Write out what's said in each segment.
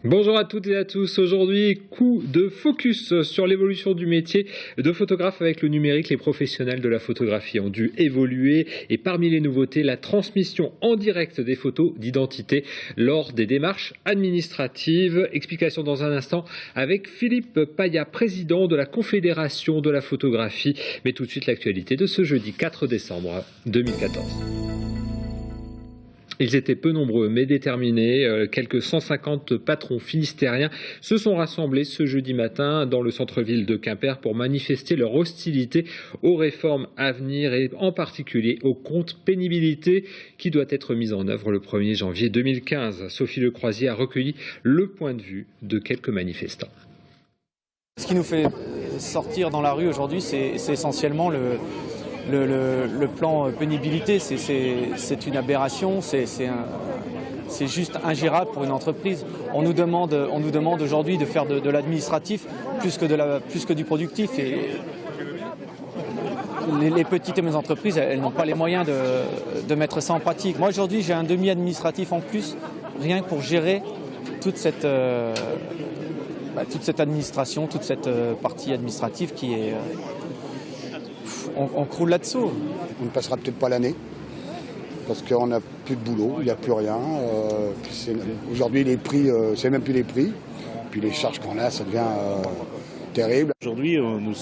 Bonjour à toutes et à tous. Aujourd'hui, coup de focus sur l'évolution du métier de photographe avec le numérique. Les professionnels de la photographie ont dû évoluer et parmi les nouveautés, la transmission en direct des photos d'identité lors des démarches administratives. Explication dans un instant avec Philippe Paya, président de la Confédération de la photographie. Mais tout de suite l'actualité de ce jeudi 4 décembre 2014. Ils étaient peu nombreux mais déterminés. Quelques 150 patrons finistériens se sont rassemblés ce jeudi matin dans le centre-ville de Quimper pour manifester leur hostilité aux réformes à venir et en particulier au compte pénibilité qui doit être mis en œuvre le 1er janvier 2015. Sophie Lecroisier a recueilli le point de vue de quelques manifestants. Ce qui nous fait sortir dans la rue aujourd'hui, c'est essentiellement le plan pénibilité. C'est une aberration, c'est juste ingérable pour une entreprise. On nous demande aujourd'hui de faire de l'administratif plus que du productif. Et les petites et moyennes entreprises, elles n'ont pas les moyens de mettre ça en pratique. Moi aujourd'hui, j'ai un demi-administratif en plus, rien que pour gérer toute cette administration, toute cette partie administrative qui est... On croule là-dessous. On ne passera peut-être pas l'année, parce qu'on n'a plus de boulot, il n'y a plus rien. Aujourd'hui, les prix, c'est même plus les prix. Puis les charges qu'on a, ça devient terrible. Aujourd'hui, nous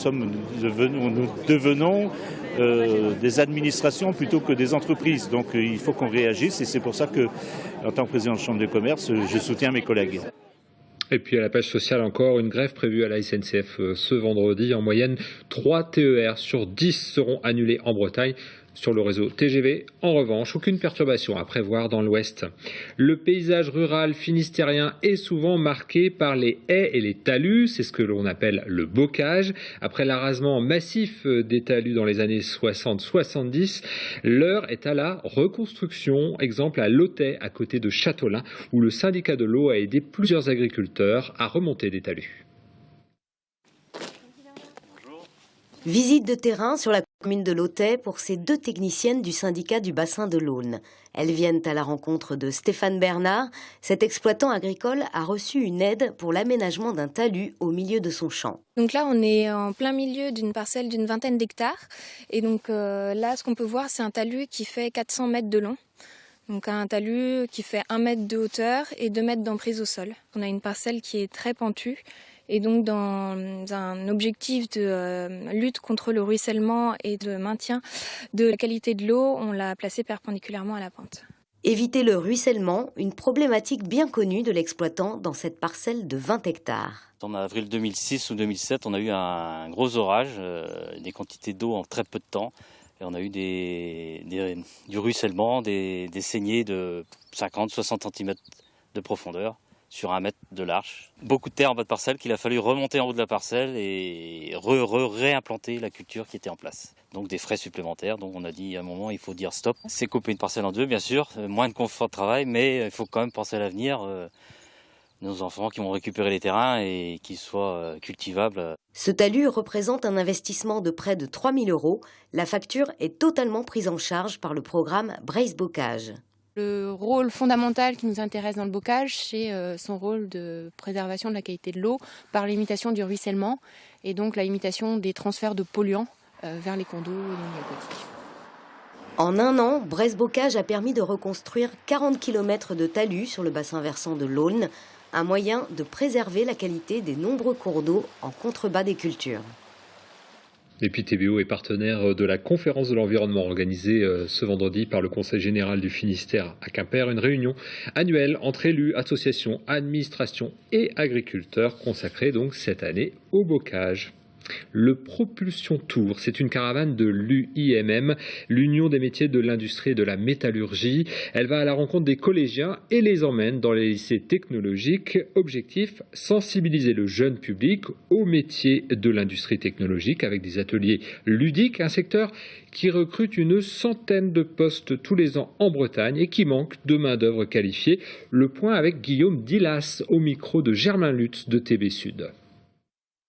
devenons des administrations plutôt que des entreprises. Donc il faut qu'on réagisse et c'est pour ça que, en tant que président de la Chambre de commerce, je soutiens mes collègues. Et puis à la page sociale encore, une grève prévue à la SNCF ce vendredi. En moyenne, 3 TER sur 10 seront annulés en Bretagne. Sur le réseau TGV, en revanche, aucune perturbation à prévoir dans l'ouest. Le paysage rural finistérien est souvent marqué par les haies et les talus, c'est ce que l'on appelle le bocage. Après l'arasement massif des talus dans les années 60-70, l'heure est à la reconstruction. Exemple à Lotay, à côté de Châteaulin, où le syndicat de l'eau a aidé plusieurs agriculteurs à remonter des talus. Visite de terrain sur la commune de Lotay pour ces deux techniciennes du syndicat du bassin de l'Aulne. Elles viennent à la rencontre de Stéphane Bernard. Cet exploitant agricole a reçu une aide pour l'aménagement d'un talus au milieu de son champ. Donc là, on est en plein milieu d'une parcelle d'une vingtaine d'hectares. Et donc là, ce qu'on peut voir, c'est un talus qui fait 400 mètres de long. Donc un talus qui fait 1 mètre de hauteur et 2 mètres d'emprise au sol. On a une parcelle qui est très pentue. Et donc dans un objectif de lutte contre le ruissellement et de maintien de la qualité de l'eau, on l'a placé perpendiculairement à la pente. Éviter le ruissellement, une problématique bien connue de l'exploitant dans cette parcelle de 20 hectares. En avril 2006 ou 2007, on a eu un gros orage, des quantités d'eau en très peu de temps. Et on a eu du ruissellement, des saignées de 50-60 cm de profondeur sur 1 mètre de large. Beaucoup de terre en bas de parcelle qu'il a fallu remonter en haut de la parcelle et réimplanter la culture qui était en place. Donc des frais supplémentaires, donc on a dit à un moment il faut dire stop. C'est couper une parcelle en deux bien sûr, moins de confort de travail, mais il faut quand même penser à l'avenir. Nos enfants qui vont récupérer les terrains et qu'ils soient cultivables. Ce talus représente un investissement de près de 3 000 €. La facture est totalement prise en charge par le programme Brace Bocage. Le rôle fondamental qui nous intéresse dans le bocage, c'est son rôle de préservation de la qualité de l'eau par l'imitation du ruissellement et donc la limitation des transferts de polluants vers les cours d'eau et les milieux aquatiques. En 1 an, Brace Bocage a permis de reconstruire 40 km de talus sur le bassin versant de l'Aulne, un moyen de préserver la qualité des nombreux cours d'eau en contrebas des cultures. Et puis TBO est partenaire de la conférence de l'environnement organisée ce vendredi par le Conseil général du Finistère à Quimper, une réunion annuelle entre élus, associations, administrations et agriculteurs consacrée donc cette année au bocage. Le Propulsion Tour, c'est une caravane de l'UIMM, l'Union des métiers de l'industrie et de la métallurgie. Elle va à la rencontre des collégiens et les emmène dans les lycées technologiques. Objectif, sensibiliser le jeune public aux métiers de l'industrie technologique avec des ateliers ludiques, un secteur qui recrute une centaine de postes tous les ans en Bretagne et qui manque de main-d'œuvre qualifiée. Le point avec Guillaume Dilas au micro de Germain Lutz de TB Sud.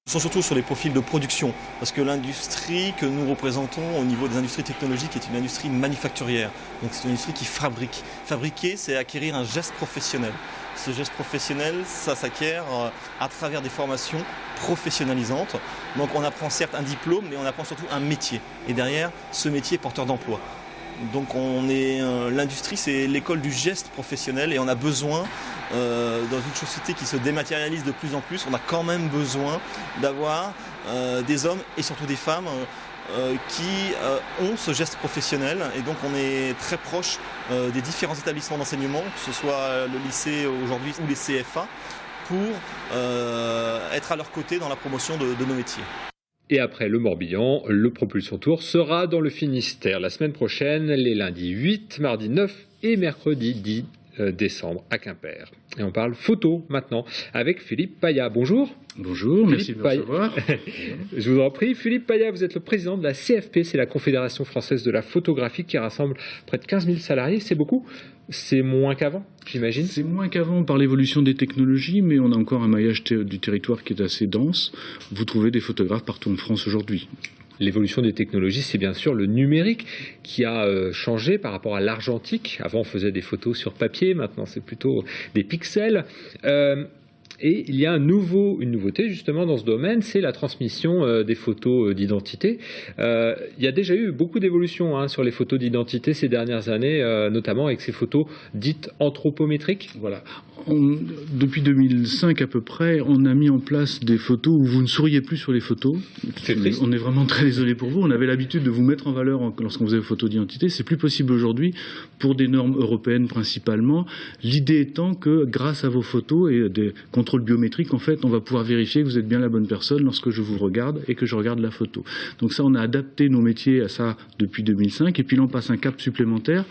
Ce sont surtout sur les profils de production, parce que l'industrie que nous représentons au niveau des industries technologiques est une industrie manufacturière. Donc c'est une industrie qui fabrique. Fabriquer, c'est acquérir un geste professionnel. ce geste professionnel, ça s'acquiert à travers des formations professionnalisantes. Donc on apprend certes un diplôme, mais on apprend surtout un métier. Et derrière, ce métier est porteur d'emploi. Donc l'industrie, c'est l'école du geste professionnel et on a besoin, dans une société qui se dématérialise de plus en plus, on a quand même besoin d'avoir des hommes et surtout des femmes qui ont ce geste professionnel. Et donc on est très proche des différents établissements d'enseignement, que ce soit le lycée aujourd'hui ou les CFA, pour être à leur côté dans la promotion de nos métiers. Et après le Morbihan, le Propulsion Tour sera dans le Finistère la semaine prochaine, les lundis 8, mardi 9 et mercredi 10 décembre à Quimper. Et on parle photo maintenant avec Philippe Paya. Bonjour. Bonjour, merci de me recevoir. Je vous en prie. Philippe Paya, vous êtes le président de la CFP, c'est la Confédération française de la photographie qui rassemble près de 15 000 salariés. C'est beaucoup? C'est moins qu'avant, j'imagine? C'est moins qu'avant par l'évolution des technologies, mais on a encore un maillage du territoire qui est assez dense. Vous trouvez des photographes partout en France aujourd'hui. L'évolution des technologies, c'est bien sûr le numérique qui a changé par rapport à l'argentique. Avant, on faisait des photos sur papier, maintenant c'est plutôt des pixels. Et il y a une nouveauté justement dans ce domaine, c'est la transmission des photos d'identité. Il y a déjà eu beaucoup d'évolutions sur les photos d'identité ces dernières années, notamment avec ces photos dites anthropométriques. Voilà. Depuis 2005 à peu près, on a mis en place des photos où vous ne souriez plus sur les photos. On est vraiment très désolé pour vous. On avait l'habitude de vous mettre en valeur lorsqu'on faisait vos photos d'identité. C'est plus possible aujourd'hui pour des normes européennes principalement. L'idée étant que grâce à vos photos et des contrôles biométriques, en fait, on va pouvoir vérifier que vous êtes bien la bonne personne lorsque je vous regarde et que je regarde la photo. Donc ça, on a adapté nos métiers à ça depuis 2005. Et puis là, on passe un cap supplémentaire.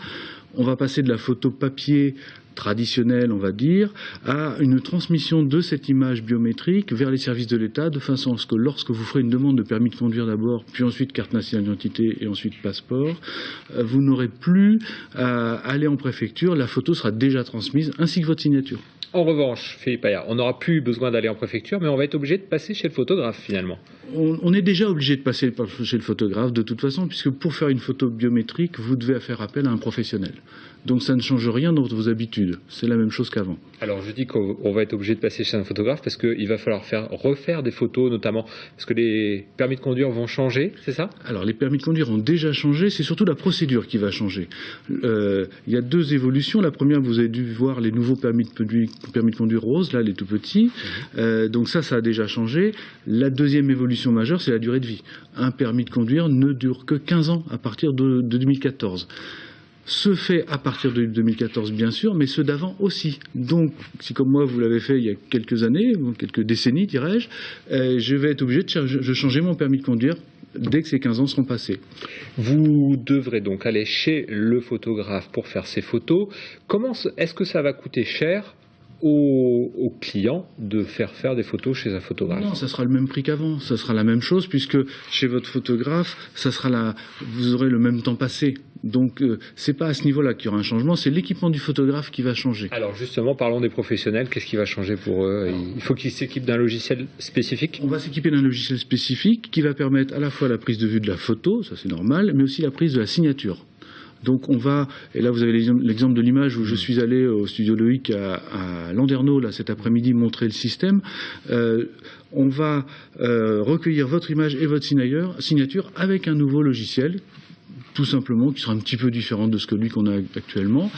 On va passer de la photo papier traditionnelle, on va dire, à une transmission de cette image biométrique vers les services de l'État, de façon à ce que lorsque vous ferez une demande de permis de conduire d'abord, puis ensuite carte nationale d'identité et ensuite passeport, vous n'aurez plus à aller en préfecture, la photo sera déjà transmise, ainsi que votre signature. En revanche, Philippe Paya, on n'aura plus besoin d'aller en préfecture, mais on va être obligé de passer chez le photographe finalement. On est déjà obligé de passer chez le photographe de toute façon, puisque pour faire une photo biométrique, vous devez faire appel à un professionnel. Donc ça ne change rien dans vos habitudes, c'est la même chose qu'avant. Alors je dis qu'on va être obligé de passer chez un photographe parce qu'il va falloir refaire des photos, notamment parce que les permis de conduire vont changer, c'est ça? Alors les permis de conduire ont déjà changé, c'est surtout la procédure qui va changer. Il y a deux évolutions. La première, vous avez dû voir les nouveaux permis de conduire roses, là les tout petits. Donc ça a déjà changé. La deuxième évolution majeure, c'est la durée de vie. Un permis de conduire ne dure que 15 ans à partir de 2014. Ce fait à partir de 2014, bien sûr, mais ceux d'avant aussi. Donc, si comme moi, vous l'avez fait il y a quelques années, ou quelques décennies, dirais-je, je vais être obligé de changer mon permis de conduire dès que ces 15 ans seront passés. Vous devrez donc aller chez le photographe pour faire ces photos. Est-ce que ça va coûter cher aux clients de faire des photos chez un photographe? Non, ça sera le même prix qu'avant, ça sera la même chose, puisque chez votre photographe, vous aurez le même temps passé. Donc c'est pas à ce niveau-là qu'il y aura un changement, c'est l'équipement du photographe qui va changer. Alors justement, parlons des professionnels, qu'est-ce qui va changer pour eux? Il faut qu'ils s'équipent d'un logiciel spécifique? On va s'équiper d'un logiciel spécifique qui va permettre à la fois la prise de vue de la photo, ça c'est normal, mais aussi la prise de la signature. Donc on va, et là vous avez l'exemple de l'image où je suis allé au studio Loïc à Landerneau là, cet après-midi montrer le système. On va recueillir votre image et votre signature avec un nouveau logiciel, tout simplement, qui sera un petit peu différent de celui qu'on a actuellement.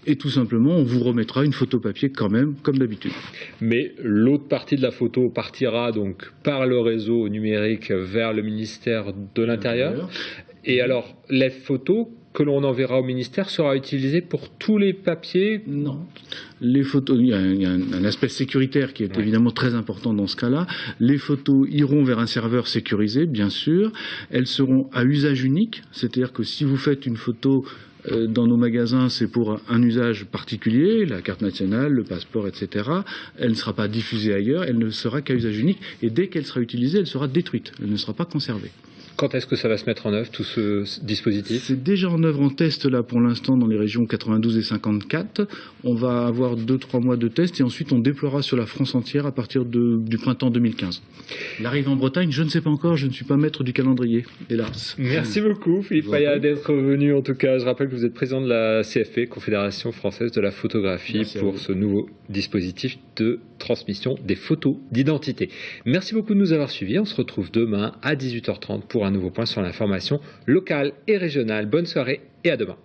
Et tout simplement, on vous remettra une photo papier quand même, comme d'habitude. Mais l'autre partie de la photo partira donc par le réseau numérique vers le ministère de l'Intérieur. Et alors, les photos que l'on enverra au ministère sera utilisée pour tous les papiers? Non. Les photos, il y a un aspect sécuritaire qui est évidemment très important dans ce cas-là. Les photos iront vers un serveur sécurisé, bien sûr. Elles seront à usage unique, c'est-à-dire que si vous faites une photo dans nos magasins, c'est pour un usage particulier, la carte nationale, le passeport, etc. Elle ne sera pas diffusée ailleurs, elle ne sera qu'à usage unique. Et dès qu'elle sera utilisée, elle sera détruite, elle ne sera pas conservée. Quand est-ce que ça va se mettre en œuvre, tout ce dispositif? C'est déjà en œuvre en test là pour l'instant dans les régions 92 et 54. On va avoir 2-3 mois de test et ensuite on déploiera sur la France entière à partir du printemps 2015. L'arrivée en Bretagne, je ne sais pas encore, je ne suis pas maître du calendrier, hélas. Merci beaucoup Philippe Paya d'être venu en tout cas. Je rappelle que vous êtes président de la CFP, Confédération Française de la Photographie, Merci pour ce nouveau dispositif de transmission des photos d'identité. Merci beaucoup de nous avoir suivis. On se retrouve demain à 18h30 pour un nouveau point sur l'information locale et régionale. Bonne soirée et à demain.